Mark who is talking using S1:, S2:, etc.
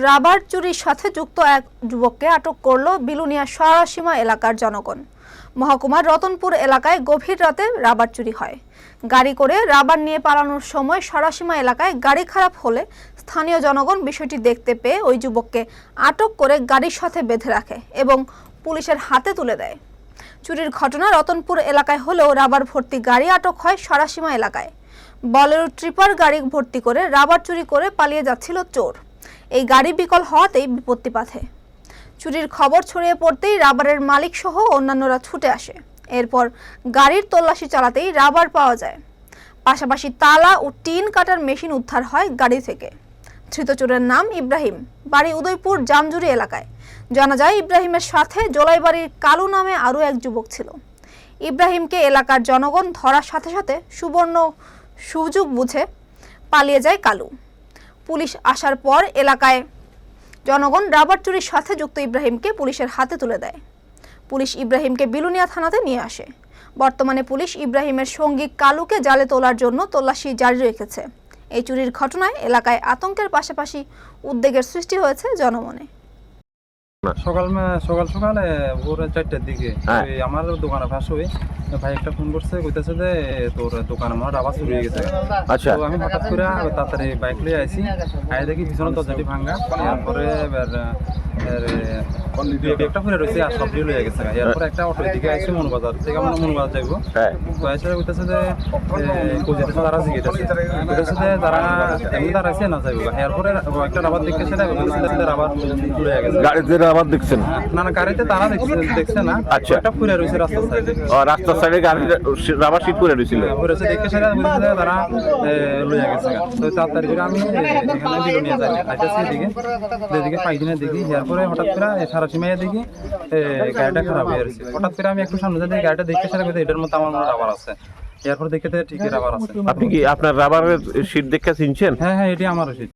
S1: Rubber চুরির সাথে যুক্ত এক যুবককে আটক করল বিলুনিয়া সরাসীমা এলাকার জনগণ। মহকুমার রতনপুর এলাকায় গভীর রাতে রাবার চুরি হয়। গাড়ি করে রাবার নিয়ে পালানোর সময় সরাসীমা এলাকায় গাড়ি খারাপ হলে স্থানীয় জনগণ বিষয়টি দেখতে পেয়ে ওই যুবককে আটক করে গাড়ির সাথে বেঁধে রাখে এবং পুলিশের হাতে তুলে দেয়। চুরির ঘটনা রতনপুর এলাকায় হলেও রাবার ভর্তি গাড়ি আটক হয় সরাসীমা এলাকায়। বলেরো ট্রিপার গাড়ি ভর্তি করে রাবার চুরি করে পালিয়ে যাচ্ছিল চোর। এই গাড়ি বিকল হওয়াতেই বিপত্তি বাধে। চুরির খবর ছড়িয়ে পড়তেই রাবারের মালিক সহ অন্যান্যরা ছুটে আসে। এরপর গাড়ির তল্লাশি চালাতেই রাবার পাওয়া যায়। পাশাপাশি তালা ও টিন কাটার মেশিন উদ্ধার হয় গাড়ি থেকে। ধৃত চোরের নাম ইব্রাহিম, বাড়ি উদয়পুর জামজুরি এলাকায়। জানা যায় ইব্রাহিমের সাথে জোলাইবাড়ির কালু নামে আরও এক যুবক ছিল। ইব্রাহিমকে এলাকার জনগণ ধরার সাথে সাথে সুবর্ণ সুযোগ বুঝে পালিয়ে যায় কালু। পুলিশ আসার পর এলাকায় জনগণ রাবার চুরির সাথে যুক্ত ইব্রাহিমকে পুলিশের হাতে তুলে দেয়। পুলিশ ইব্রাহিমকে বিলুনিয়া থানাতে নিয়ে আসে। বর্তমানে পুলিশ ইব্রাহিমের সঙ্গী কালুকে জালে তোলার জন্য তল্লাশি জারি রেখেছে। এই চুরির ঘটনায় এলাকায় আতঙ্কের পাশাপাশি উদ্বেগের সৃষ্টি হয়েছে জনমনে।
S2: সকাল সকালে ভোর 4টার দিকে আমার দোকানে ফাঁস হয়ে ভাই একটা ফোন করছে, কইতেছে যে তোর দোকানে আমার রাবার চুরি হয়ে গেছে।
S3: আচ্ছা,
S2: তো আমি হঠাৎ করে তাড়াতাড়ি বাইক লিয়ে আইছি, আই দেখি পিছনে দরজাটি ভাঙা, তারপরে একটা ফিরে রয়েছে আর সব লয়ে গেছে। এরপরে একটা অটো দিকে আইসি মনুবাজার থেকে, আমরা মনুবাজার যাইবো। তো আইসে কইতেছে যে কোজিতেছে তারা জিগেতেছে, কইতেছে যে তারা এমনি দাঁড়াইছে না যাইবো। এরপরে একটা রাবার দেখে সেটা রাবার লয়ে গেছে।
S3: গাড়িতে রাবার দেখছেন?
S2: না না, গাড়িতে তারা দেখছে না।
S3: আচ্ছা,
S2: একটা ফুরে রয়েছে রাস্তার সাইডে।
S3: রাস্তার সাইডে গাড়ি রাবার সিট করে রয়েছিল,
S2: দেখে সেটা বুঝতে তারা লইয়া গেছে। তো তাড়াতাড়ি করে আমি এখানে বিলুনিয়া যাই, আইতাছি এদিকে পাইদিনের দিকে। এরপরে হঠাৎ করে সারাসীমায় দেখি গাড়িটা খারাপ হয়ে গেছে। হঠাৎ করে আমি একটু সামনে যাই, গাড়িটা দেখে সেটা এটার মধ্যে আমার রাবার আছে। এরপর দেখে ঠিকই রাবার আছে।
S3: আপনি কি আপনার রাবারের সিট দেখে চিনছেন?
S2: হ্যাঁ, এটি আমার সিট।